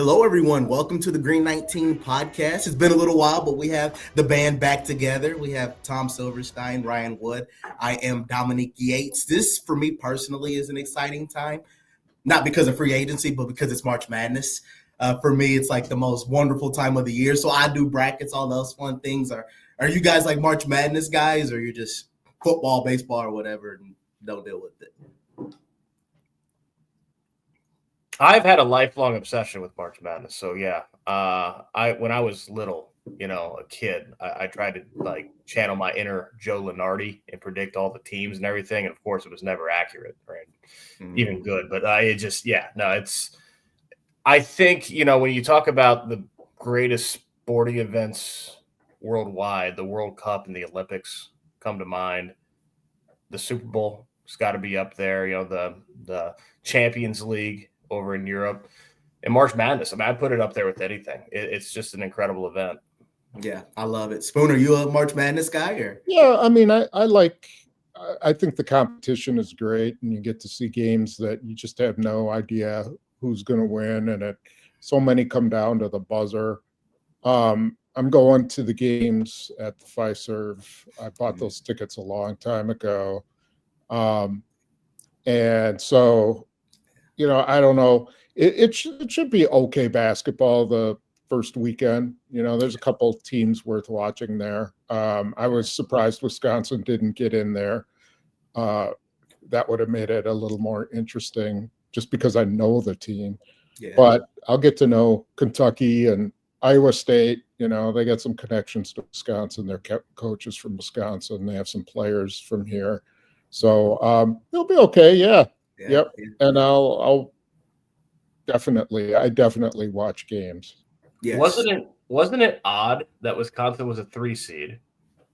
Hello, everyone. Welcome to the Green 19 podcast. It's been a little while, but we have the band back together. We have Tom Silverstein, Ryan Wood. I am Dominique Yates. This, for me personally, is an exciting time, not because of free agency, but because it's March Madness. For me, it's like the most wonderful time of the year. So I do brackets, all those fun things. Are you guys like March Madness guys, or you're just football, baseball, or whatever, and don't deal with it? I've had a lifelong obsession with March Madness. So yeah, when I was little, a kid, I tried to like channel my inner Joe Lunardi and predict all the teams and everything. And of course, it was never accurate, right? Even good. But I think when you talk about the greatest sporting events worldwide, the World Cup and the Olympics come to mind. The Super Bowl has got to be up there. The Champions League over in Europe, and March Madness. I mean, I put it up there with anything. It's just an incredible event. Yeah, I love it. Spoon, are you a March Madness guy? Or? Yeah, I mean, I think the competition is great, and you get to see games that you just have no idea who's going to win, and so many come down to the buzzer. I'm going to the games at the Fiserv. I bought those tickets a long time ago, and so. I don't know. It should be okay basketball the first weekend. There's a couple teams worth watching there. I was surprised Wisconsin didn't get in there. That would have made it a little more interesting just because I know the team. Yeah. But I'll get to know Kentucky and Iowa State. They got some connections to Wisconsin. Their coaches from Wisconsin. They have some players from here. So it'll be okay. Yeah. Yep, and I'll definitely watch games. Yes. Wasn't it odd that Wisconsin was a 3 seed?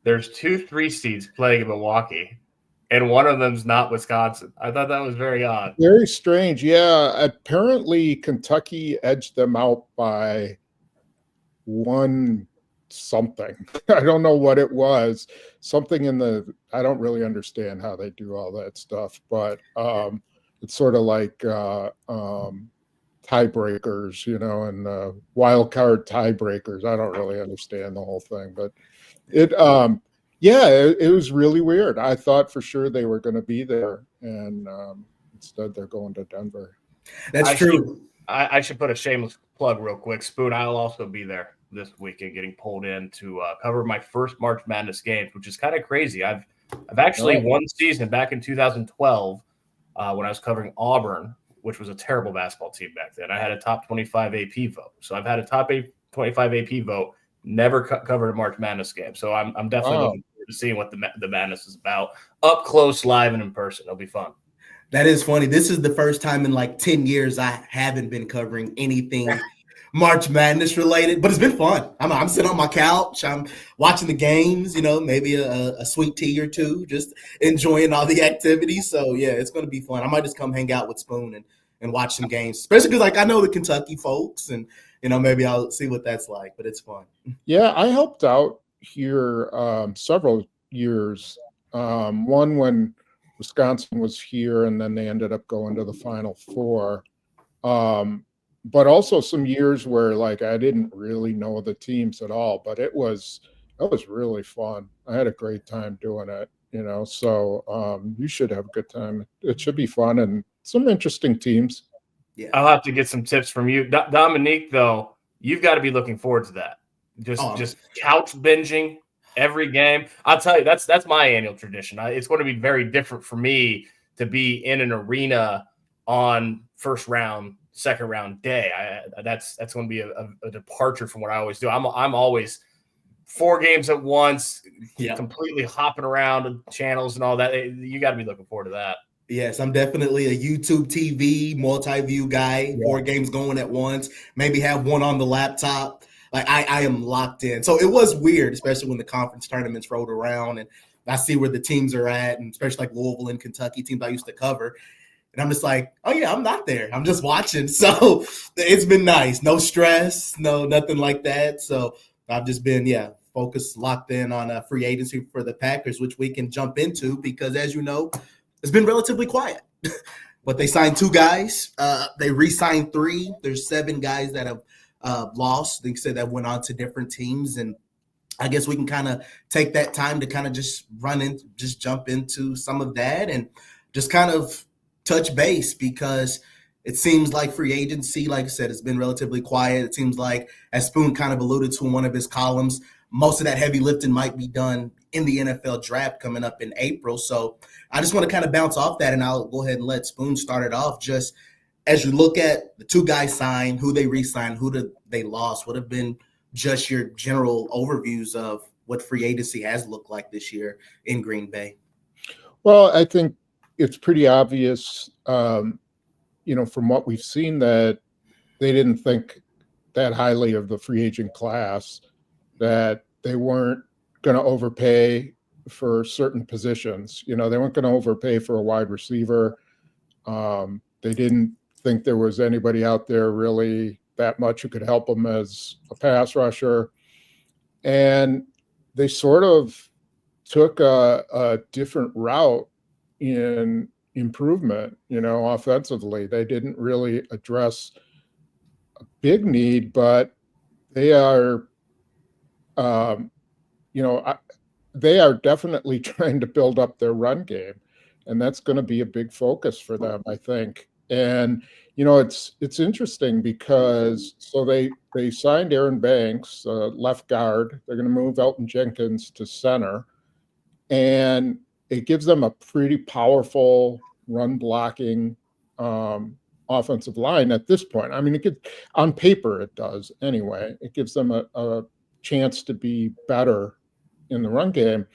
There's 2 3 seeds playing in Milwaukee, and one of them's not Wisconsin. I thought that was very odd. Very strange. Yeah, apparently Kentucky edged them out by 1 something. I don't know what it was. Something I don't really understand how they do all that stuff, but it's sort of like tiebreakers, and wild card tiebreakers. I don't really understand the whole thing, but it was really weird. I thought for sure they were going to be there, and instead they're going to Denver. That's true. I should put a shameless plug real quick. Spoon, I'll also be there this weekend, getting pulled in to cover my first March Madness games, which is kind of crazy. I've actually one season back in 2012. When I was covering Auburn, which was a terrible basketball team back then. I had a top 25 AP vote. So I've had a top 25 AP vote, never covered a March Madness game. So I'm definitely looking forward to seeing what the Madness is about up close, live, and in person. It'll be fun. That is funny. This is the first time in like 10 years I haven't been covering anything March Madness related, but it's been fun. I'm sitting on my couch. I'm watching the games, maybe a sweet tea or two, just enjoying all the activities. So yeah, it's going to be fun. I might just come hang out with Spoon and watch some games, especially because like I know the Kentucky folks, and maybe I'll see what that's like. But it's fun. Yeah, I helped out here several years. One when Wisconsin was here, and then they ended up going to the Final Four. But also some years where like I didn't really know the teams at all, but that was really fun. I had a great time doing it, so you should have a good time. It should be fun and some interesting teams. Yeah, I'll have to get some tips from you. Dominique, though, you've got to be looking forward to that. Just couch binging every game. I'll tell you, that's my annual tradition. It's going to be very different for me to be in an arena on first round, second round day. That's going to be a departure from what I always do. I'm always 4 games at once, completely hopping around channels and all that. You got to be looking forward to that. Yes, I'm definitely a YouTube TV multi-view guy. 4 games going at once. Maybe have one on the laptop. Like I am locked in. So it was weird, especially when the conference tournaments rolled around and I see where the teams are at, and especially like Louisville and Kentucky, teams I used to cover. And I'm just like, oh yeah, I'm not there. I'm just watching. So it's been nice. No stress, nothing like that. So I've just been, focused, locked in on free agency for the Packers, which we can jump into because as you know, it's been relatively quiet. but they signed 2 guys. They re-signed 3. There's 7 guys that have lost. They said that went on to different teams, and I guess we can kind of take that time to kind of just jump into some of that and just kind of touch base, because it seems like free agency, like I said, has been relatively quiet. It seems like, as Spoon kind of alluded to in one of his columns, most of that heavy lifting might be done in the NFL draft coming up in April. So I just want to kind of bounce off that, and I'll go ahead and let Spoon start it off. Just as you look at the 2 guys signed, who they re-signed, who they lost, what have been just your general overviews of what free agency has looked like this year in Green Bay? Well, I think it's pretty obvious, from what we've seen, that they didn't think that highly of the free agent class, that they weren't going to overpay for certain positions. They weren't going to overpay for a wide receiver. They didn't think there was anybody out there really that much who could help them as a pass rusher. And they sort of took a different route in improvement, offensively. They didn't really address a big need, but they are, they are definitely trying to build up their run game. And that's going to be a big focus for them, I think. And, it's interesting because they signed Aaron Banks, left guard. They're going to move Elton Jenkins to center. And it gives them a pretty powerful run blocking offensive line at this point. I mean, on paper it does anyway. It gives them a chance to be better in the run game.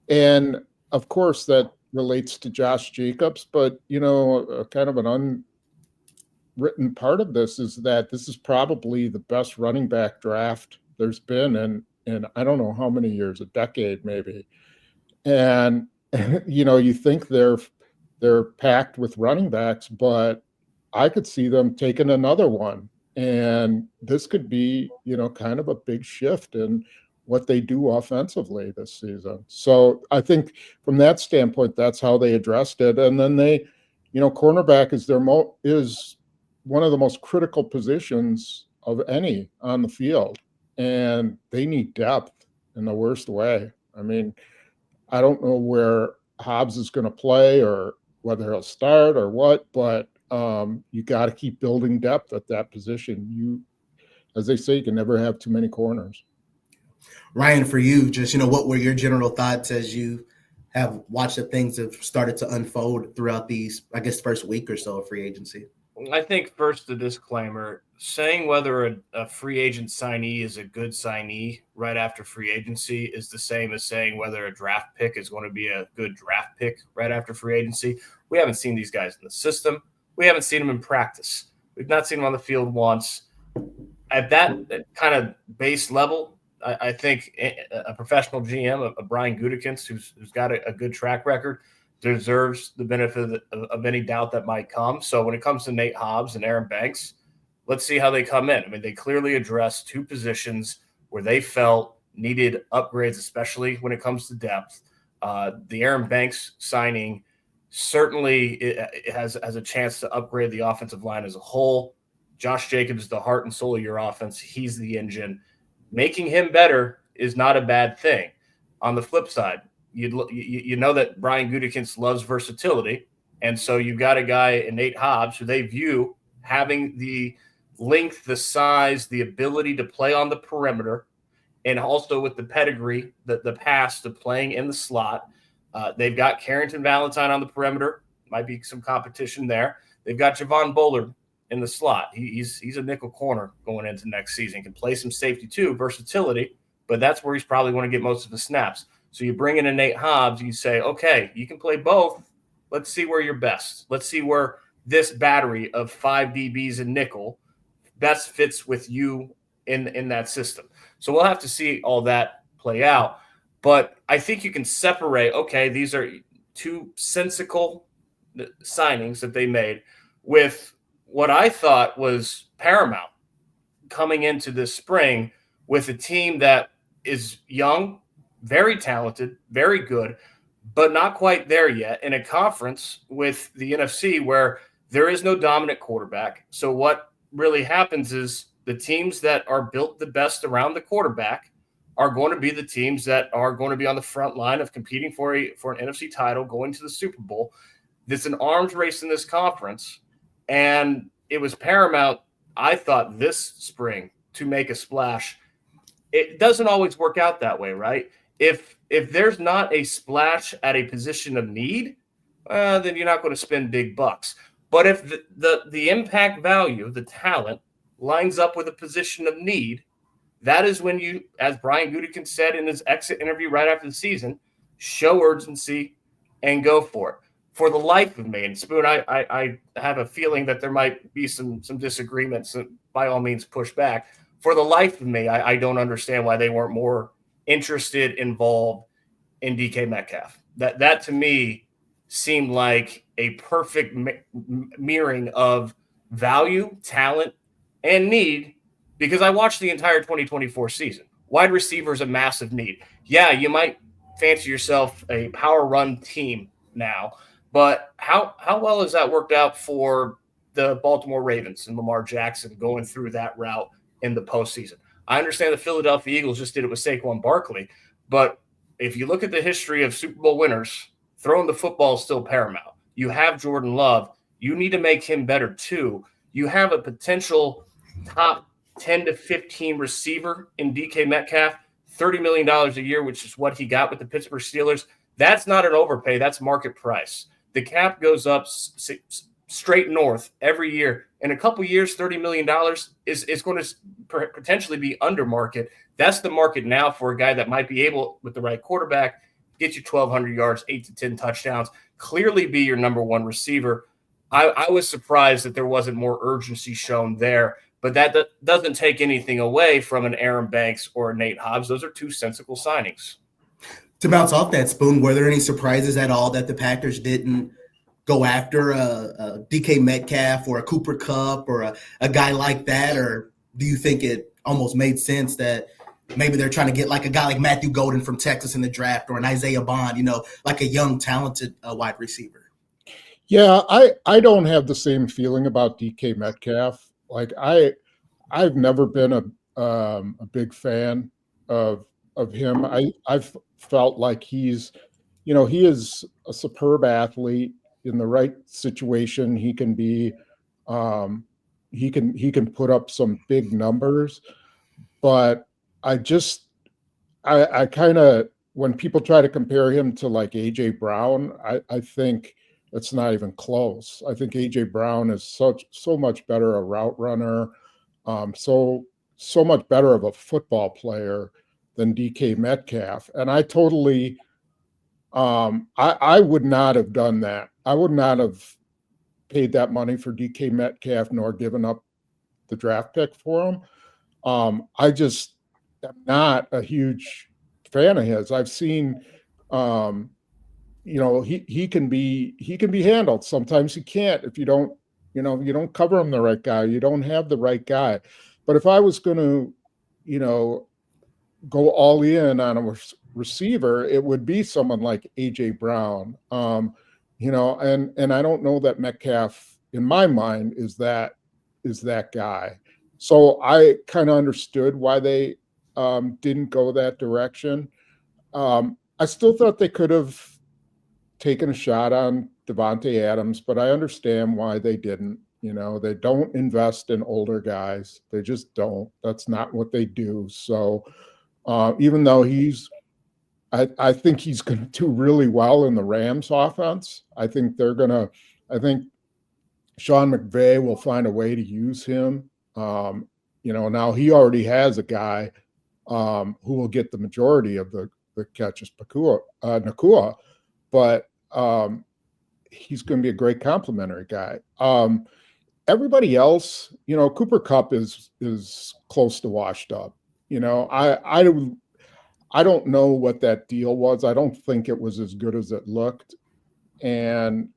And of course that relates to Josh Jacobs, but kind of an unwritten part of this is that this is probably the best running back draft there's been in I don't know how many years, a decade maybe. And you think they're packed with running backs, but I could see them taking another one, and this could be kind of a big shift in what they do offensively this season. So I think from that standpoint, that's how they addressed it. And then they, cornerback is one of the most critical positions of any on the field, and they need depth in the worst way. I mean, I don't know where Hobbs is going to play or whether he'll start or what, but you got to keep building depth at that position. As they say, you can never have too many corners. Ryan, for you, just, what were your general thoughts as you have watched the things have started to unfold throughout these, I guess, first week or so of free agency? I think first the disclaimer, saying whether a free agent signee is a good signee right after free agency is the same as saying whether a draft pick is going to be a good draft pick right after free agency. We haven't seen these guys in the system. We haven't seen them in practice. We've not seen them on the field once. At that kind of base level, I think a professional GM, a Brian Gutekunst, who's got a good track record, deserves the benefit of any doubt that might come. So when it comes to Nate Hobbs and Aaron Banks, let's see how they come in. I mean, they clearly addressed 2 positions where they felt needed upgrades, especially when it comes to depth. The Aaron Banks signing certainly it has a chance to upgrade the offensive line as a whole. Josh Jacobs is the heart and soul of your offense. He's the engine. Making him better is not a bad thing. On the flip side, you know that Brian Gutekunst loves versatility, and so you've got a guy in Nate Hobbs who they view having the length, the size, the ability to play on the perimeter, and also with the pedigree, the past of playing in the slot. They've got Carrington Valentine on the perimeter. Might be some competition there. They've got Javon Bullard in the slot. He's a nickel corner going into next season. Can play some safety too, versatility, but that's where he's probably going to get most of the snaps. So you bring in a Nate Hobbs, you say, okay, you can play both. Let's see where you're best. Let's see where this battery of 5 DBs and nickel best fits with you in that system. So we'll have to see all that play out. But I think you can separate, okay, these are 2 sensical signings that they made with what I thought was paramount coming into this spring with a team that is young, very talented, very good, but not quite there yet in a conference with the NFC where there is no dominant quarterback. So what really happens is the teams that are built the best around the quarterback are going to be the teams that are going to be on the front line of competing for an NFC title, going to the Super Bowl. There's an arms race in this conference, and it was paramount, I thought, this spring to make a splash. It doesn't always work out that way, right? If there's not a splash at a position of need, then you're not going to spend big bucks. But if the impact value, the talent, lines up with a position of need, that is when you, as Brian Gutekunst said in his exit interview right after the season, show urgency and go for it. For the life of me, and Spoon, I have a feeling that there might be some disagreements, and by all means push back. For the life of me, I don't understand why they weren't more interested, involved in DK Metcalf. That to me seemed like a perfect mirroring of value, talent, and need, because I watched the entire 2024 season. Wide receiver is a massive need. Yeah, you might fancy yourself a power run team now, but how well has that worked out for the Baltimore Ravens and Lamar Jackson going through that route in the postseason? I understand the Philadelphia Eagles just did it with Saquon Barkley, but if you look at the history of Super Bowl winners, throwing the football is still paramount. You have Jordan Love. You need to make him better too. You have a potential top 10 to 15 receiver in DK Metcalf, $30 million a year, which is what he got with the Pittsburgh Steelers. That's not an overpay. That's market price. The cap goes up straight north every year. In a couple years, $30 million is going to potentially be under market. That's the market now for a guy that might be able, with the right quarterback, get you 1,200 yards, 8 to 10 touchdowns, clearly be your number one receiver. I was surprised that there wasn't more urgency shown there, but that doesn't take anything away from an Aaron Banks or a Nate Hobbs. Those are two sensible signings. To bounce off that, Spoon, were there any surprises at all that the Packers didn't go after a DK Metcalf or a Cooper Kupp or a guy like that? Or do you think it almost made sense that maybe they're trying to get like a guy like Matthew Golden from Texas in the draft, or an Isaiah Bond, like a young, talented wide receiver? Yeah, I don't have the same feeling about DK Metcalf. Like I've never been a big fan of him. I've felt like he is a superb athlete. In the right situation, he can be he can put up some big numbers, but I kind of, when people try to compare him to like AJ Brown, I think it's not even close. I think AJ Brown is so much better a route runner, so much better of a football player than DK Metcalf. And I totally, I would not have done that. I would not have paid that money for DK Metcalf, nor given up the draft pick for him. I just am not a huge fan of his. I've seen, he can be handled. Sometimes he can't if you don't cover him the right guy. You don't have the right guy. But if I was going to, go all in on a receiver, it would be someone like AJ Brown. And I don't know that Metcalf, in my mind, is that guy. So I kind of understood why they didn't go that direction. I still thought they could have taken a shot on Devontae Adams, but I understand why they didn't. They don't invest in older guys. They just don't. That's not what they do. So even though I think he's going to do really well in the Rams offense. I think Sean McVay will find a way to use him. Now he already has a guy who will get the majority of the catches, Nakua, but he's going to be a great complimentary guy. Everybody else, Cooper Kupp is close to washed up. I don't know what that deal was. I don't think it was as good as it looked. And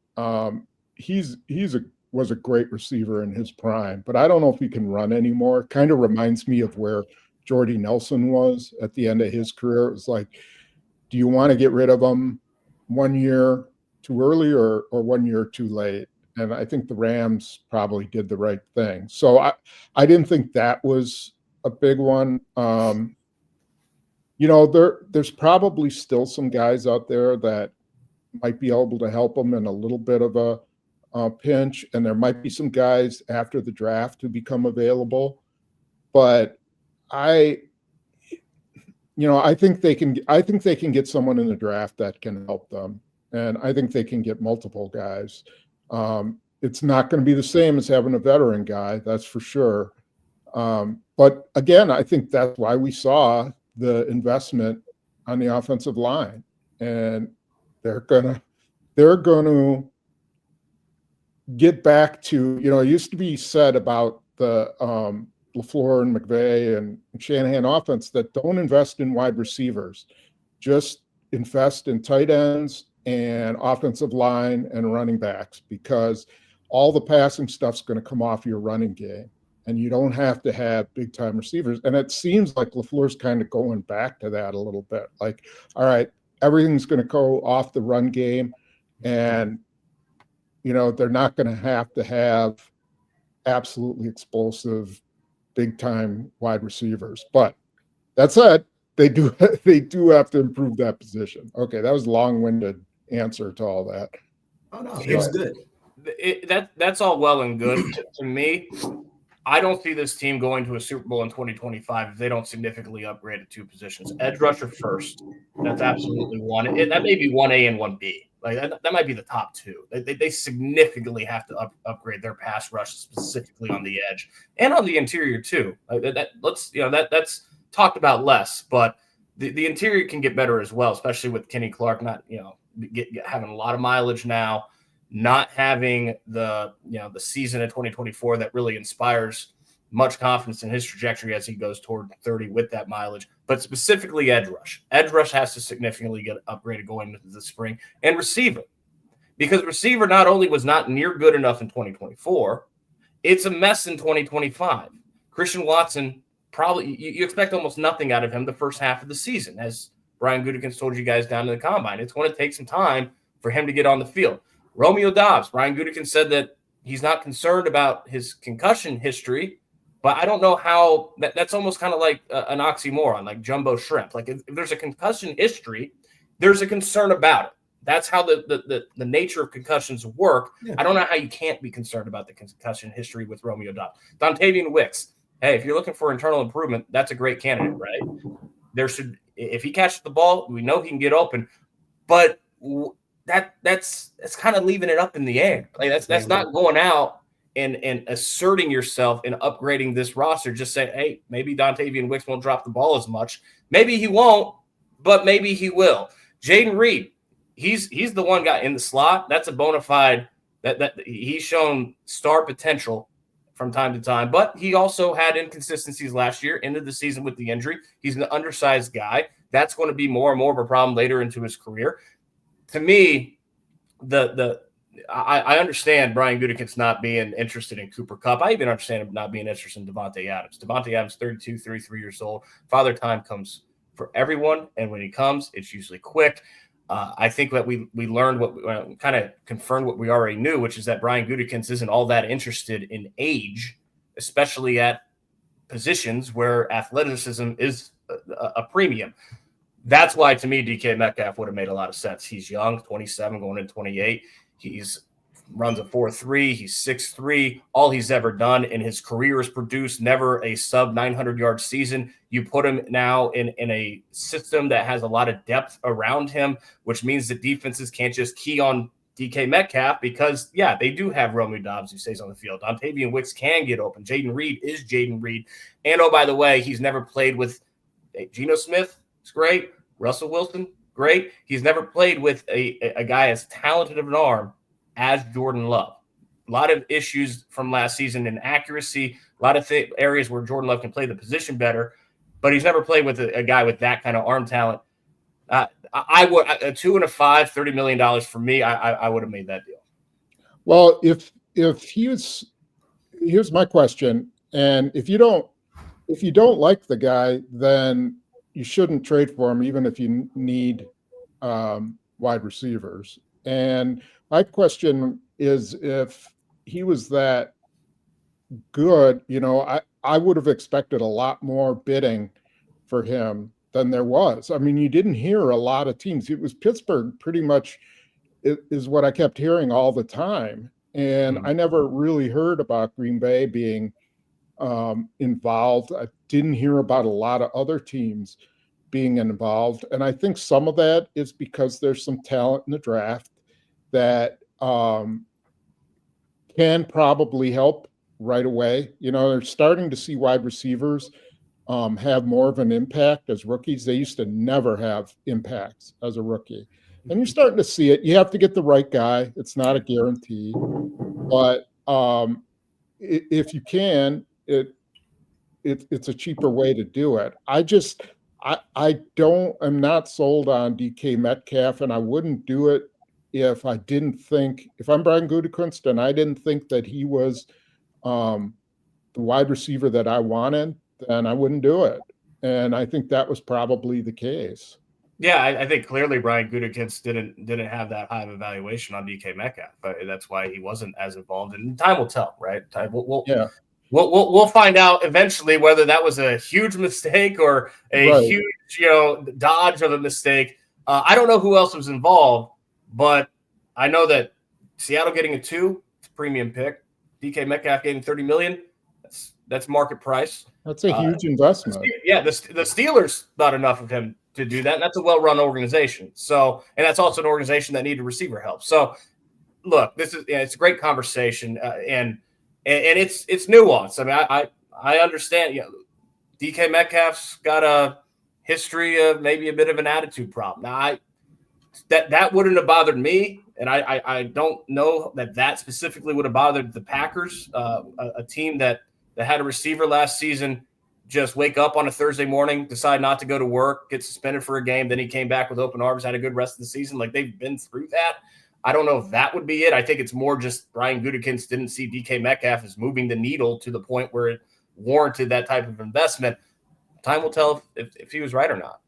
was a great receiver in his prime, but I don't know if he can run anymore. Kind of reminds me of where Jordy Nelson was at the end of his career. It was like, do you want to get rid of him 1 year too early or 1 year too late. And I think the Rams probably did the right thing. So I didn't think that was a big one. There's probably still some guys out there that might be able to help them in a little bit of a pinch, and there might be some guys after the draft who become available. But I think they can get someone in the draft that can help them, and I think they can get multiple guys. It's not going to be the same as having a veteran guy, that's for sure. But again, I think that's why we saw the investment on the offensive line, and they're going to get back to, it used to be said about the LaFleur and McVay and Shanahan offense that don't invest in wide receivers, just invest in tight ends and offensive line and running backs, because all the passing stuff's going to come off your running game, and you don't have to have big time receivers. And it seems like LaFleur's kind of going back to that a little bit. Like, all right, everything's going to go off the run game, and they're not going to have absolutely explosive big time wide receivers. But that said, they do have to improve that position. Okay, that was a long-winded answer to all that. Oh no, it was good. That's all well and good. To me, I don't see this team going to a Super Bowl in 2025 if they don't significantly upgrade at two positions. Edge rusher first. That's absolutely one. That may be 1A and 1B. Like that might be the top two. They significantly have to upgrade their pass rush, specifically on the edge and on the interior too. Like that's talked about less, but the interior can get better as well, especially with Kenny Clark not having a lot of mileage now, not having the season of 2024 that really inspires much confidence in his trajectory as he goes toward 30 with that mileage, but specifically edge rush. Edge rush has to significantly get upgraded going into the spring, and receiver, because receiver not only was not near good enough in 2024, it's a mess in 2025. Christian Watson, probably you expect almost nothing out of him the first half of the season, as Brian Gutekunst told you guys down in the combine. It's going to take some time for him to get on the field. Romeo Doubs, Brian Gutekunst said that he's not concerned about his concussion history, but I don't know how that's almost kind of like an oxymoron, like jumbo shrimp. Like if there's a concussion history, there's a concern about it. That's how the nature of concussions work. Yeah. I don't know how you can't be concerned about the concussion history with Romeo Doubs. Dontavian Wicks, hey, if you're looking for internal improvement, that's a great candidate, right? If he catches the ball, we know he can get open, but that's kind of leaving it up in the air. Like that's not going out and asserting yourself and upgrading this roster. Just say, hey, maybe Dontavian Wicks won't drop the ball as much. Maybe he won't, but maybe he will. Jaden Reed, he's the one guy in the slot. That's a bona fide that he's shown star potential from time to time, but he also had inconsistencies last year, ended the season with the injury. He's an undersized guy. That's going to be more and more of a problem later into his career. To me, I understand Brian Gutekunst not being interested in Cooper Kupp. I even understand him not being interested in Devontae Adams. Devontae Adams, 32, 33 years old. Father time comes for everyone, and when he comes, it's usually quick. I think that we learned kind of confirmed what we already knew, which is that Brian Gutekunst isn't all that interested in age, especially at positions where athleticism is a premium. That's why, to me, DK Metcalf would have made a lot of sense. He's young, 27, going into 28. He's runs a 4.3. He's 6'3". All he's ever done in his career is produce, never a sub 900-yard season. You put him now in a system that has a lot of depth around him, which means that defenses can't just key on DK Metcalf because, yeah, they do have Romeo Doubs who stays on the field. Dontavian Wicks can get open. Jaden Reed is Jaden Reed. And, oh, by the way, he's never played with Geno Smith. It's great. Russell Wilson, great. He's never played with a guy as talented of an arm as Jordan Love. A lot of issues from last season in accuracy, a lot of areas where Jordan Love can play the position better, but he's never played with a guy with that kind of arm talent. I would a 2 and a 5, $30 million for me. I would have made that deal. Well, if here's my question, and if you don't like the guy, then you shouldn't trade for him, even if you need wide receivers. And my question is, if he was that good, I would have expected a lot more bidding for him than there was. I mean, you didn't hear a lot of teams. It was Pittsburgh pretty much is what I kept hearing all the time. And I never really heard about Green Bay being involved. I didn't hear about a lot of other teams being involved. And I think some of that is because there's some talent in the draft that can probably help right away. They're starting to see wide receivers have more of an impact as rookies. They used to never have impacts as a rookie. And you're starting to see it. You have to get the right guy. It's not a guarantee. But if you can, it's a cheaper way to do it. I'm not sold on DK Metcalf, and I wouldn't do it if I'm Brian Gutekunst and I didn't think that he was the wide receiver that I wanted, then I wouldn't do it. And I think that was probably the case. Yeah, I think clearly Brian Gutekunst didn't have that high of a valuation on DK Metcalf. But that's why he wasn't as involved. And time will tell, right? We'll find out eventually whether that was a huge mistake or a huge dodge of a mistake. I don't know who else was involved, but I know that Seattle getting a 2, it's a premium pick. DK Metcalf getting $30 million. That's market price. That's a huge investment. Yeah, the Steelers thought enough of him to do that. And that's a well-run organization. So, and that's also an organization that needed receiver help. So, look, it's a great conversation, and it's nuanced. I mean, I understand. DK Metcalf's got a history of maybe a bit of an attitude problem. Now, that wouldn't have bothered me, and I don't know that specifically would have bothered the Packers, a team that had a receiver last season just wake up on a Thursday morning, decide not to go to work, get suspended for a game. Then he came back with open arms, had a good rest of the season. Like, they've been through that. I don't know if that would be it. I think it's more just Brian Gutekunst didn't see DK Metcalf as moving the needle to the point where it warranted that type of investment. Time will tell if he was right or not.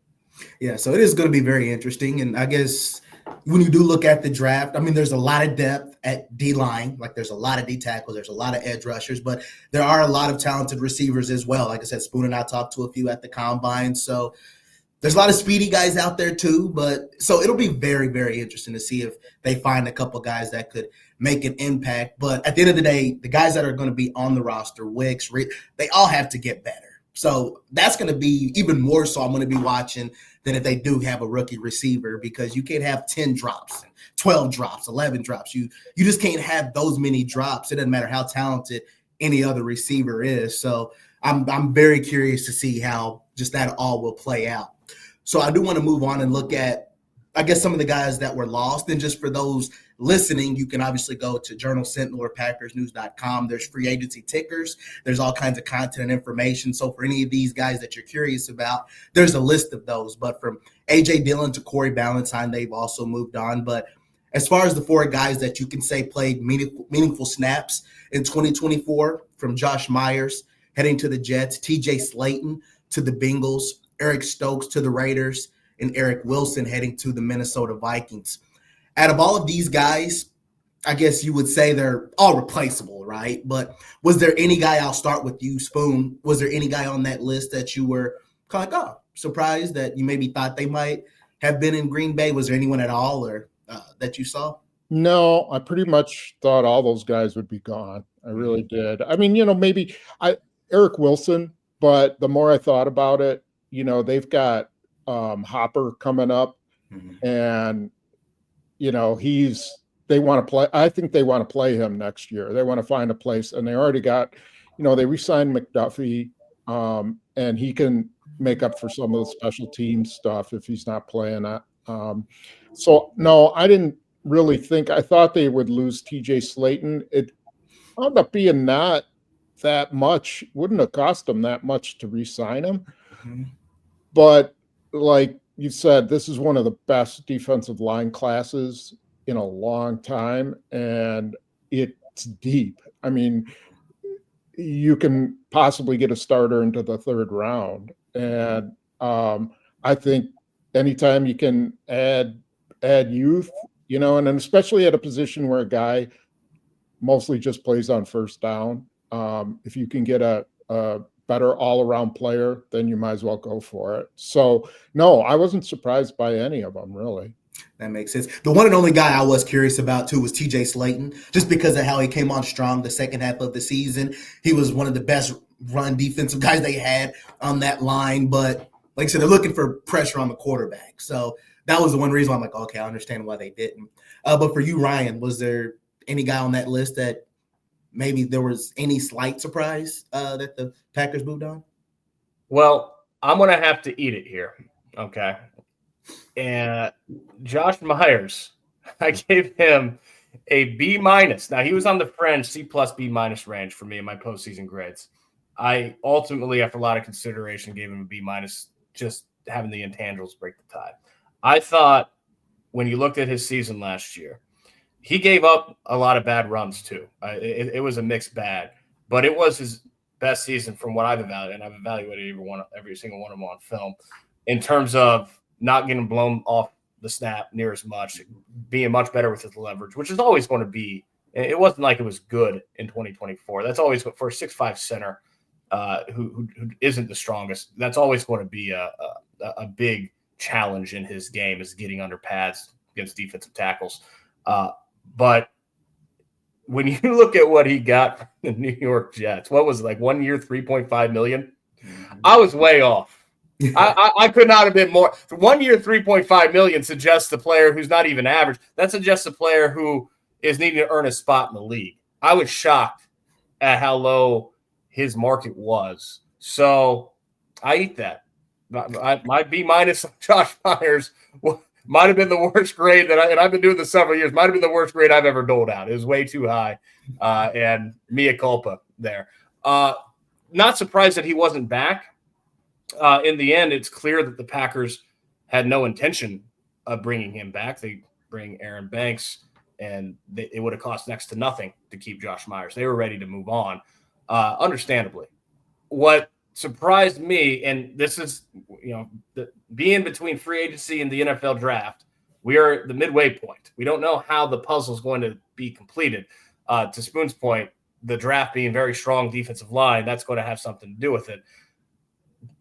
Yeah, so it is going to be very interesting. And I guess when you do look at the draft, I mean, there's a lot of depth at D-line. Like, there's a lot of D tackles. There's a lot of edge rushers. But there are a lot of talented receivers as well. Like I said, Spoon and I talked to a few at the Combine. So there's a lot of speedy guys out there too. But so it'll be very, very interesting to see if they find a couple guys that could make an impact. But at the end of the day, the guys that are going to be on the roster, Wicks, they all have to get better. So that's going to be even more so I'm going to be watching than if they do have a rookie receiver, because you can't have 10 drops, 12 drops, 11 drops. You just can't have those many drops. It doesn't matter how talented any other receiver is. So I'm very curious to see how just that all will play out. So I do want to move on and look at, I guess, some of the guys that were lost. And just for those listening, you can obviously go to Journal Sentinel or PackersNews.com. There's free agency tickers. There's all kinds of content and information. So for any of these guys that you're curious about, there's a list of those. But from A.J. Dillon to Corey Ballantyne, they've also moved on. But as far as the 4 guys that you can say played meaningful snaps in 2024, from Josh Myers heading to the Jets, T.J. Slayton to the Bengals, Eric Stokes to the Raiders, and Eric Wilson heading to the Minnesota Vikings. Out of all of these guys, I guess you would say they're all replaceable, right? But was there any guy, I'll start with you, Spoon, was there any guy on that list that you were kind of surprised that you maybe thought they might have been in Green Bay? Was there anyone at all or that you saw? No, I pretty much thought all those guys would be gone. I really did. I mean, maybe Eric Wilson, but the more I thought about it, they've got Hopper coming up, and they want to play. I think they want to play him next year. They want to find a place, and they already got, they re-signed McDuffie, and he can make up for some of the special team stuff if he's not playing that. So no, I didn't really think. I thought they would lose T.J. Slayton. It wound up being not that much. Wouldn't have cost them that much to re-sign him, but like you said, this is one of the best defensive line classes in a long time, and it's deep. I mean, you can possibly get a starter into the 3rd round, and I think anytime you can add add youth, and then especially at a position where a guy mostly just plays on first down. If you can get a better all-around player, then you might as well go for it. So, no, I wasn't surprised by any of them, really. That makes sense. The one and only guy I was curious about, too, was TJ Slayton, just because of how he came on strong the second half of the season. He was one of the best run defensive guys they had on that line. But like I said, they're looking for pressure on the quarterback. So that was the one reason I'm like, okay, I understand why they didn't. But for you, Ryan, was there any guy on that list that maybe there was any slight surprise that the Packers moved on? Well, I'm going to have to eat it here. Okay. And Josh Myers, I gave him a B-. Now, he was on the fringe C+ B- range for me in my postseason grades. I ultimately, after a lot of consideration, gave him a B-, just having the intangibles break the tie. I thought when you looked at his season last year, he gave up a lot of bad runs too. It was a mixed bag, but it was his best season from what I've evaluated, and I've evaluated every single one of them on film, in terms of not getting blown off the snap near as much, being much better with his leverage, which is always going to be. It wasn't like it was good in 2024. That's always for a 6'5" center who isn't the strongest. That's always going to be a big challenge in his game, is getting under pads against defensive tackles. But when you look at what he got from the New York Jets, what was it, like 1 year, $3.5 million? I was way off. I could not have been more. 1 year, $3.5 million suggests a player who's not even average. That suggests a player who is needing to earn a spot in the league. I was shocked at how low his market was. So I eat that. My B- Josh Myers might have been the worst grade and I've been doing this several years, might have been the worst grade I've ever doled out. It was way too high. And mea culpa there. Not surprised that he wasn't back. In the end, it's clear that the Packers had no intention of bringing him back. They bring Aaron Banks, and it would have cost next to nothing to keep Josh Myers. They were ready to move on, understandably. What surprised me, and this is, being between free agency and the NFL draft, we are at the midway point. We don't know how the puzzle is going to be completed. To Spoon's point, the draft being very strong defensive line, that's going to have something to do with it.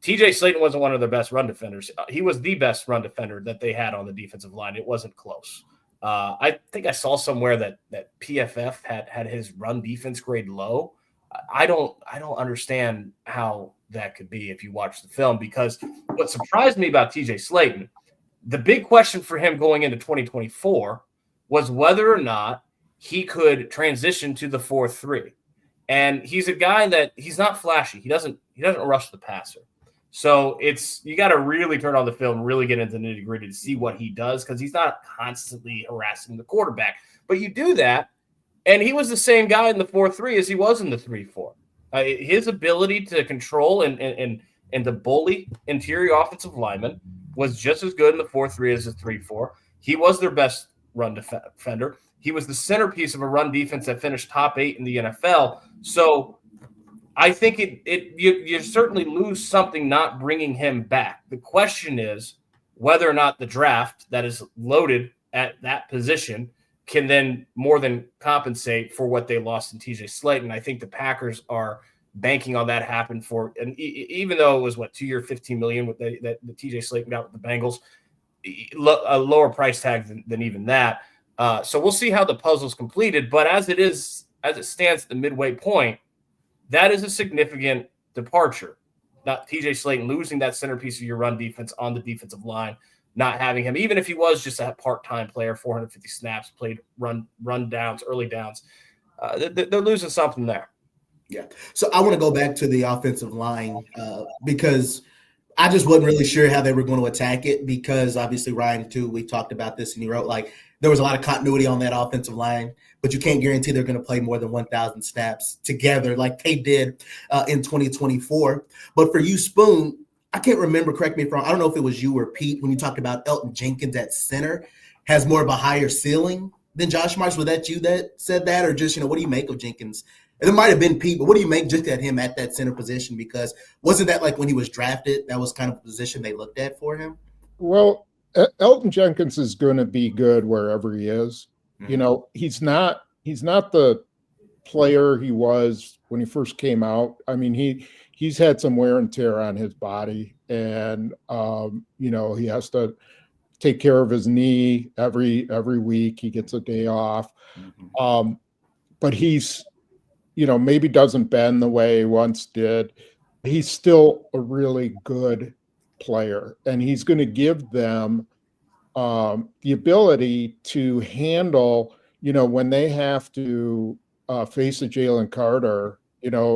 TJ Slayton wasn't one of their best run defenders. He was the best run defender that they had on the defensive line. It wasn't close. I think I saw somewhere that PFF had his run defense grade low. I don't understand how that could be if you watch the film, because what surprised me about TJ Slayton, the big question for him going into 2024 was whether or not he could transition to the 4-3. And he's a guy that he's not flashy. He doesn't rush the passer. So you got to really turn on the film, really get into the nitty gritty to see what he does, because he's not constantly harassing the quarterback. But you do that, and he was the same guy in the 4-3 as he was in the 3-4. His ability to control and to bully interior offensive linemen was just as good in the 4-3 as the 3-4. He was their best run defender. He was the centerpiece of a run defense that finished top 8 in the NFL. So I think you certainly lose something not bringing him back. The question is whether or not the draft that is loaded at that position can then more than compensate for what they lost in TJ Slayton. I think the Packers are banking on that happen for, and even though it was 2 year, $15 million that the TJ Slayton got with the Bengals, a lower price tag than even that. So we'll see how the puzzle's completed. But as it stands at the midway point, that is a significant departure. Not TJ Slayton losing that centerpiece of your run defense on the defensive line, not having him, even if he was just a part-time player, 450 snaps, played run downs, early downs. They're losing something there. Yeah. So I want to go back to the offensive line because I just wasn't really sure how they were going to attack it, because obviously Ryan too, we talked about this and he wrote there was a lot of continuity on that offensive line, but you can't guarantee they're going to play more than 1,000 snaps together like they did in 2024. But for you, Spoon, I can't remember, correct me if I'm wrong, I don't know if it was you or Pete when you talked about Elton Jenkins at center has more of a higher ceiling than Josh Myers. Was that you that said that, or just, what do you make of Jenkins? And it might have been Pete, but what do you make just at him at that center position? Because wasn't that when he was drafted, that was kind of the position they looked at for him? Well, Elton Jenkins is going to be good wherever he is. Mm-hmm. He's not the player he was when he first came out. I mean, he's had some wear and tear on his body, and he has to take care of his knee every week. He gets a day off. Mm-hmm. But he's, maybe doesn't bend the way he once did. He's still a really good player, and he's going to give them the ability to handle, when they have to face a Jalen Carter,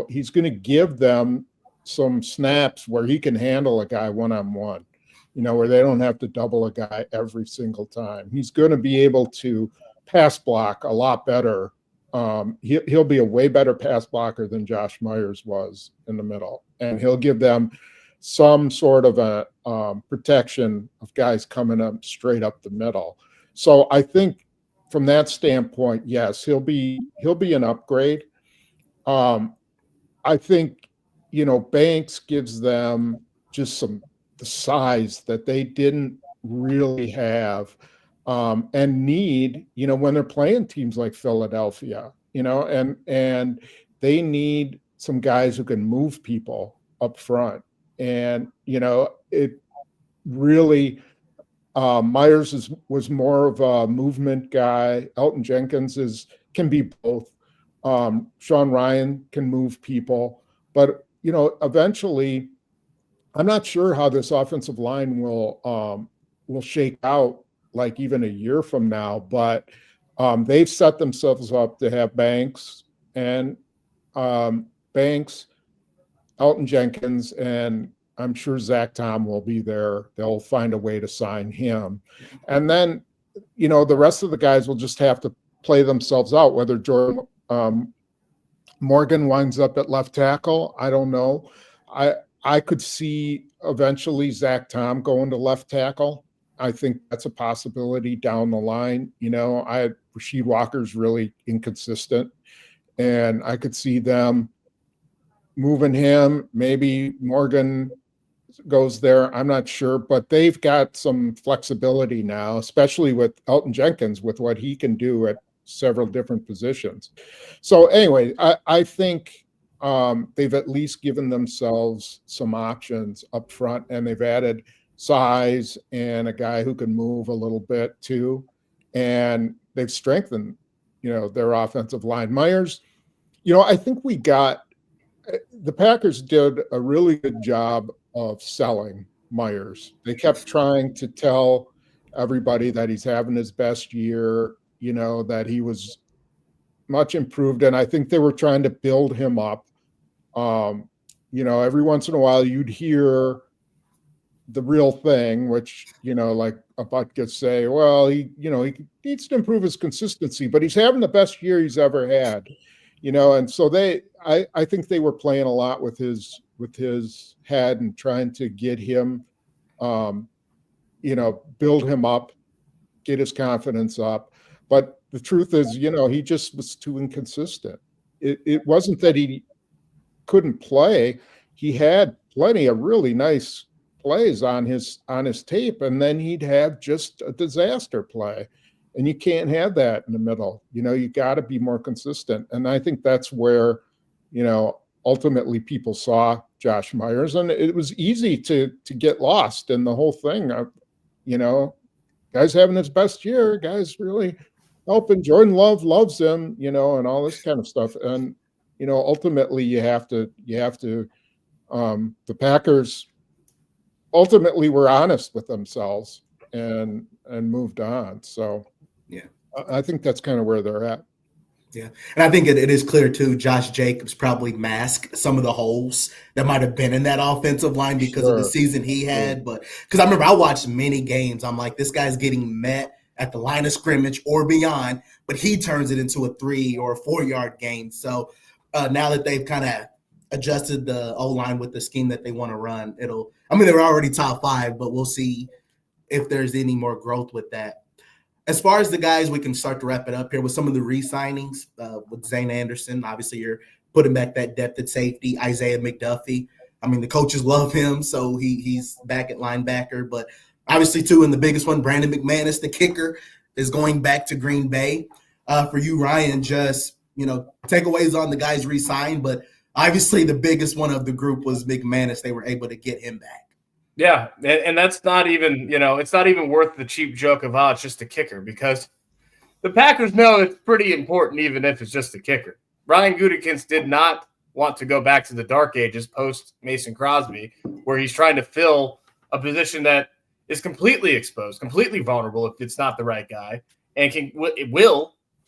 he's going to give them some snaps where he can handle a guy one-on-one, where they don't have to double a guy every single time. He's going to be able to pass block a lot better. He'll be a way better pass blocker than Josh Myers was in the middle, and he'll give them some sort of a protection of guys coming up straight up the middle. So I think from that standpoint, yes, he'll be an upgrade. I think, Banks gives them just the size that they didn't really have and need, when they're playing teams like Philadelphia, and they need some guys who can move people up front. And, it really, Myers was more of a movement guy. Elton Jenkins can be both. Sean Ryan can move people, but, eventually, I'm not sure how this offensive line will shake out, like even a year from now, but they've set themselves up to have Banks, Elton Jenkins, and I'm sure Zach Tom will be there. They'll find a way to sign him. And then, the rest of the guys will just have to play themselves out, whether Jordan Morgan winds up at left tackle. I don't know. I could see eventually Zach Tom going to left tackle. I think that's a possibility down the line. Rasheed Walker's really inconsistent, and I could see them moving him. Maybe Morgan goes there. I'm not sure, but they've got some flexibility now, especially with Elton Jenkins, with what he can do at several different positions. So anyway, I think they've at least given themselves some options up front, and they've added size and a guy who can move a little bit too. And they've strengthened, their offensive line. Myers, I think the Packers did a really good job of selling Myers. They kept trying to tell everybody that he's having his best year, that he was much improved. And I think they were trying to build him up. Every once in a while you'd hear the real thing, which, like a Butkus say, well, he needs to improve his consistency, but he's having the best year he's ever had, and so I think they were playing a lot with his head and trying to get him, build him up, get his confidence up. But the truth is, he just was too inconsistent. It wasn't that he couldn't play. He had plenty of really nice plays on his tape, and then he'd have just a disaster play. And you can't have that in the middle. You got to be more consistent. And I think that's where, ultimately people saw Josh Myers, and it was easy to get lost in the whole thing. Guy's having his best year. Guy's really helping. Jordan Love loves him, and all this kind of stuff. And, ultimately you have to, the Packers ultimately were honest with themselves and moved on. So yeah, I think that's kind of where they're at. Yeah. And I think it is clear too, Josh Jacobs probably masked some of the holes that might have been in that offensive line because of the season he had. But because I remember I watched many games, I'm like, this guy's getting met at the line of scrimmage or beyond, but he turns it into a 3 or 4 yard gain. So now that they've kind of adjusted the O-line with the scheme that they want to run, they're already top 5, but we'll see if there's any more growth with that. As far as the guys, we can start to wrap it up here with some of the re-signings with Zane Anderson. Obviously, you're putting back that depth at safety. Isaiah McDuffie. The coaches love him, so he's back at linebacker. But Obviously, too, and the biggest one, Brandon McManus, the kicker, is going back to Green Bay. For you, Ryan, just, takeaways on the guys re-signed, but obviously the biggest one of the group was McManus. They were able to get him back. Yeah, and that's not even, it's not even worth the cheap joke of, it's just a kicker, because the Packers know it's pretty important even if it's just a kicker. Ryan Gutekunst did not want to go back to the dark ages post Mason Crosby, where he's trying to fill a position that is completely exposed, completely vulnerable if it's not the right guy, and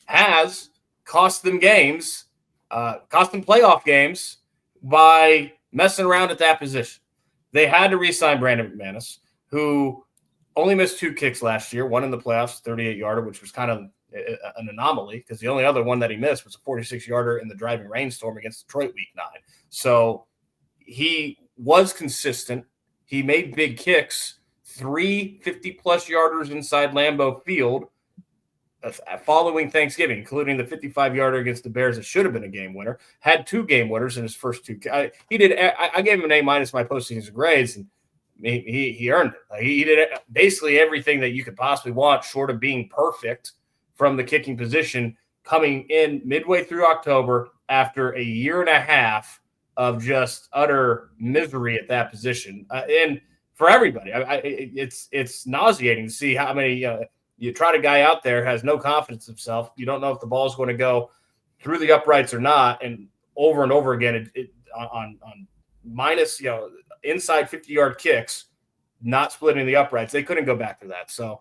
has cost them games, cost them playoff games by messing around at that position. They had to re-sign Brandon McManus, who only missed 2 kicks last year, one in the playoffs, 38-yarder, which was kind of an anomaly because the only other one that he missed was a 46-yarder in the driving rainstorm against Detroit Week 9. So he was consistent. He made big kicks, 3 50-plus yarders inside Lambeau Field following Thanksgiving, including the 55-yarder against the Bears that should have been a game winner. Had 2 game winners in his first 2. I gave him an A- my postseason grades, and he earned it. He did basically everything that you could possibly want, short of being perfect from the kicking position, coming in midway through October after a year and a half of just utter misery at that position. And for everybody, it's nauseating to see how many you trot a guy out there, has no confidence in himself. You don't know if the ball is going to go through the uprights or not. And over again, on minus, inside 50-yard kicks, not splitting the uprights. They couldn't go back to that. So,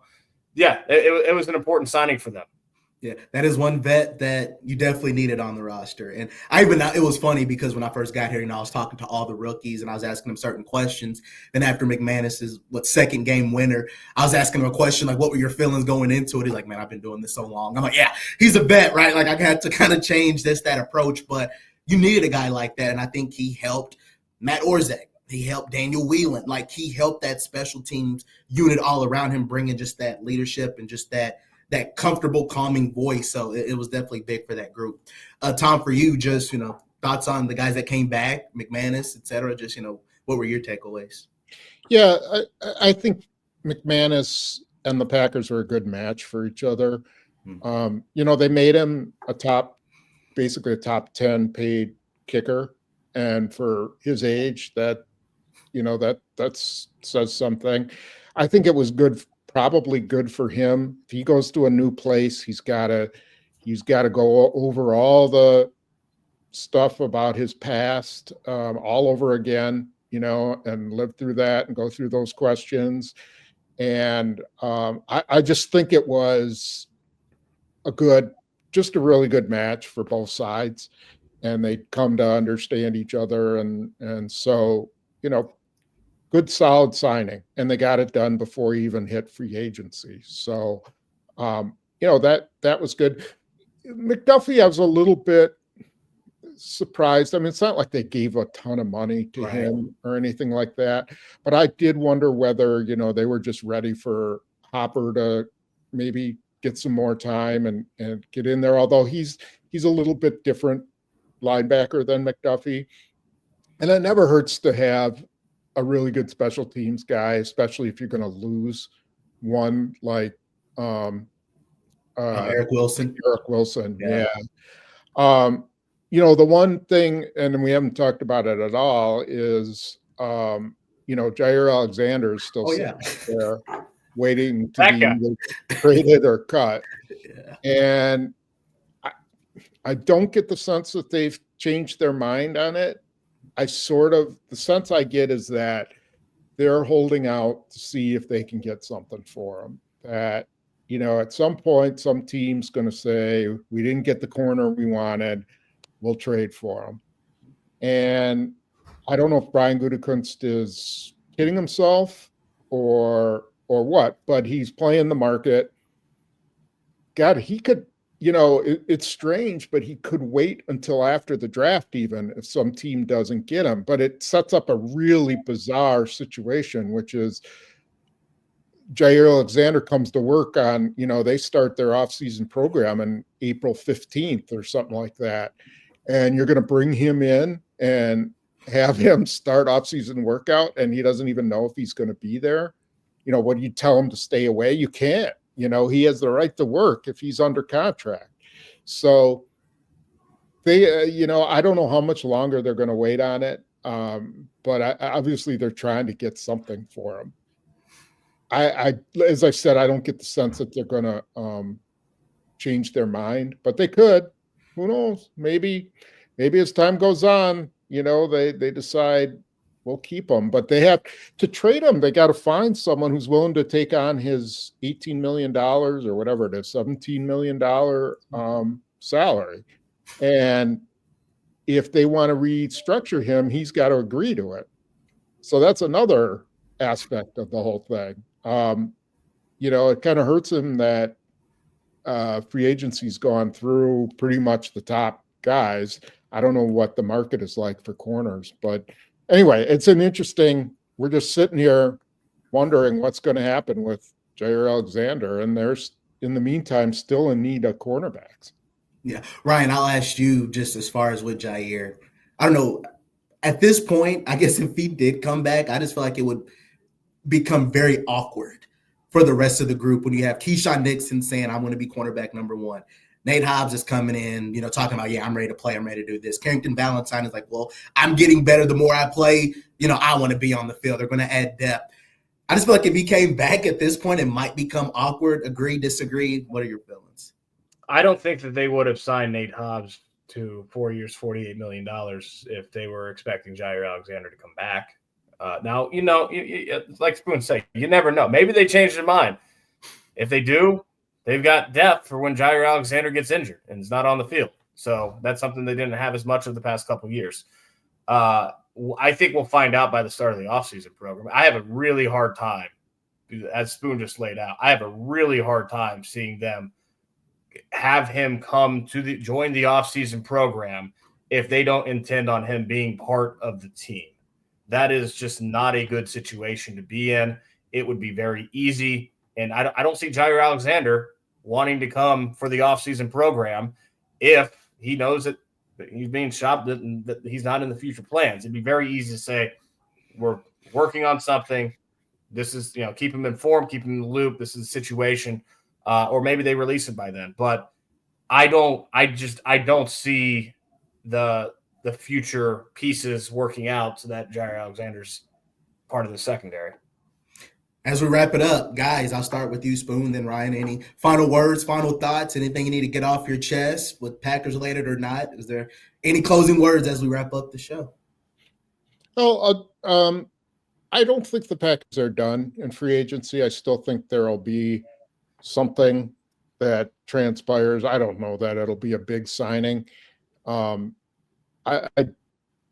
yeah, it was an important signing for them. Yeah, that is one vet that you definitely needed on the roster. And it was funny because when I first got here, I was talking to all the rookies and I was asking them certain questions. Then after McManus's second game winner, I was asking him a question like, what were your feelings going into it? He's like, man, I've been doing this so long. I'm like, yeah, he's a vet, right? Like I had to kind of change that approach, but you needed a guy like that. And I think he helped Matt Orzech. He helped Daniel Whelan. Like he helped that special teams unit all around him, bringing just that leadership and just that comfortable, calming voice. So it was definitely big for that group. Tom, for you, just, thoughts on the guys that came back, McManus, et cetera, just, what were your takeaways? Yeah, I think McManus and the Packers were a good match for each other. They made him basically a top 10 paid kicker. And for his age, that says something. I think it was probably good for him. If he goes to a new place, he's got to go over all the stuff about his past all over again, and live through that and go through those questions. And I just think it was a really good match for both sides, and they come to understand each other. And so, good solid signing, and they got it done before he even hit free agency. So, that was good. McDuffie, I was a little bit surprised. I mean, it's not like they gave a ton of money to him or anything like that, but I did wonder whether, they were just ready for Hopper to maybe get some more time and get in there. Although he's a little bit different linebacker than McDuffie. And it never hurts to have a really good special teams guy, especially if you're going to lose one like Eric Wilson. Yeah. The one thing, and we haven't talked about it at all, is Jaire Alexander is still sitting there waiting to be either traded or cut. Yeah. And I don't get the sense that they've changed their mind on it. The sense I get is that they're holding out to see if they can get something for him. That, at some point, some team's going to say, we didn't get the corner we wanted, we'll trade for him. And I don't know if Brian Gutekunst is kidding himself or what, but he's playing the market. God, he could, it's strange, but he could wait until after the draft, even if some team doesn't get him. But it sets up a really bizarre situation, which is Jaire Alexander comes to work on, they start their offseason program on April 15th or something like that. And you're going to bring him in and have him start offseason workout, and he doesn't even know if he's going to be there. what do you tell him to stay away? You can't. He has the right to work if he's under contract. So they, I don't know how much longer they're going to wait on it. But obviously they're trying to get something for him. As I said, I don't get the sense that they're going to change their mind, but they could. Who knows? Maybe as time goes on, they decide we'll keep him, but they have to trade him. They got to find someone who's willing to take on his $18 million or whatever it is, $17 million salary. And if they want to restructure him, he's got to agree to it. So that's another aspect of the whole thing. It kind of hurts him that free agency's gone through pretty much the top guys. I don't know what the market is like for corners, but anyway, we're just sitting here wondering what's going to happen with Jaire Alexander, and there's, in the meantime, still in need of cornerbacks. Yeah. Ryan, I'll ask you just as far as with Jaire. I don't know. At this point, I guess if he did come back, I just feel like it would become very awkward for the rest of the group when you have Keyshawn Nixon saying, I'm going to be cornerback number one. Nate Hobbs is coming in, talking about, I'm ready to play. I'm ready to do this. Carrington Valentine is like, well, I'm getting better the more I play. I want to be on the field. They're going to add depth. I just feel like if he came back at this point, it might become awkward. Agree, disagree? What are your feelings? I don't think that they would have signed Nate Hobbs to 4 years, $48 million if they were expecting Jaire Alexander to come back. Now, like Spoon said, you never know. Maybe they changed their mind. If they do, they've got depth for when Jaire Alexander gets injured and is not on the field. So that's something they didn't have as much of the past couple of years. I think we'll find out by the start of the offseason program. I have a really hard time, as Spoon just laid out, I have a really hard time seeing them have him come to join the offseason program if they don't intend on him being part of the team. That is just not a good situation to be in. It would be very easy. And I don't see Jaire Alexander wanting to come for the offseason program if he knows that he's being shopped and that he's not in the future plans. It'd be very easy to say, we're working on something. This is, keep him informed, keep him in the loop. This is the situation. Or maybe they release him by then. But I don't see the future pieces working out so that Jaire Alexander's part of the secondary. As we wrap it up, guys, I'll start with you, Spoon, then Ryan. Any final words, final thoughts, anything you need to get off your chest with Packers related or not? Is there any closing words as we wrap up the show? I don't think the Packers are done in free agency. I still think there will be something that transpires. I don't know that it'll be a big signing. I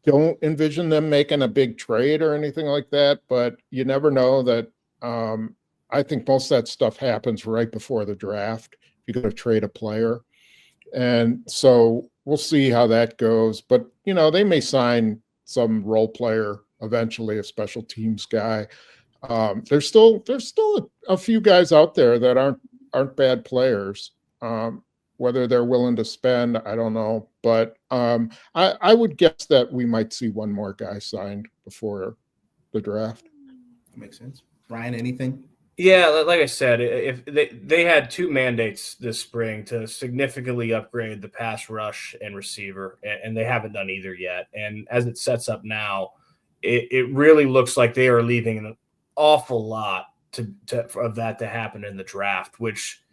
don't envision them making a big trade or anything like that, but you never know. That I think most of that stuff happens right before the draft. You're going to trade a player. And so we'll see how that goes. But, they may sign some role player eventually, a special teams guy. There's still a few guys out there that aren't bad players. Whether they're willing to spend, I don't know. But I would guess that we might see one more guy signed before the draft. That makes sense. Ryan, anything? Yeah, like I said, if they had two mandates this spring to significantly upgrade the pass rush and receiver, and they haven't done either yet. And as it sets up now, it really looks like they are leaving an awful lot of that to happen in the draft, which,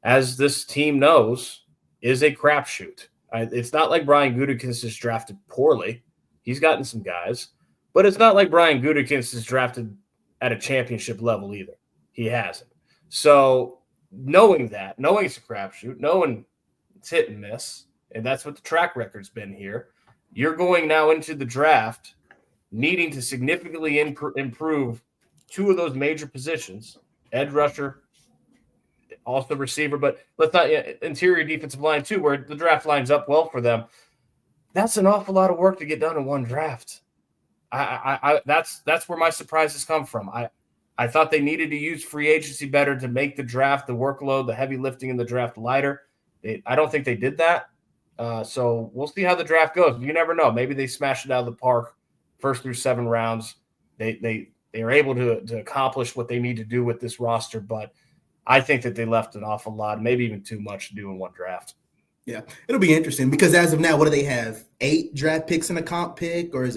as this team knows, is a crapshoot. It's not like Brian Gutekunst is drafted poorly. He's gotten some guys, but it's not like Brian Gutekunst is drafted at a championship level either. He hasn't. So knowing it's a crapshoot, knowing it's hit and miss, and that's what the track record's been here, you're going now into the draft needing to significantly improve two of those major positions, edge rusher, also receiver, but let's not interior defensive line too, where the draft lines up well for them. That's an awful lot of work to get done in one draft. That's where my surprises come from. I thought they needed to use free agency better to make the draft, the workload, the heavy lifting in the draft lighter. I don't think they did that. So we'll see how the draft goes. You never know. Maybe they smash it out of the park, first through 7 rounds. They They were able to accomplish what they need to do with this roster, but I think that they left an awful lot, maybe even too much to do in one draft. Yeah, it'll be interesting because as of now, what do they have? 8 draft picks in a comp pick, or is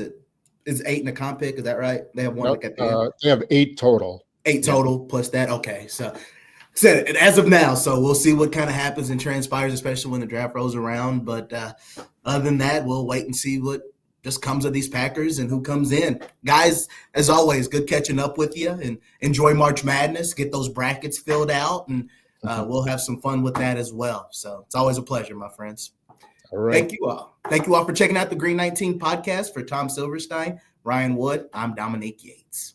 8 in a comp pick? Is that right? They have one. Nope, they have 8 total. 8 total plus that. Okay, so as of now, so we'll see what kind of happens and transpires, especially when the draft rolls around. But other than that, we'll wait and see what just comes of these Packers and who comes in. Guys, as always, good catching up with you, and enjoy March Madness. Get those brackets filled out, and we'll have some fun with that as well. So it's always a pleasure, my friends. All right. Thank you all. Thank you all for checking out the Green 19 podcast. For Tom Silverstein, Ryan Wood, I'm Dominique Yates.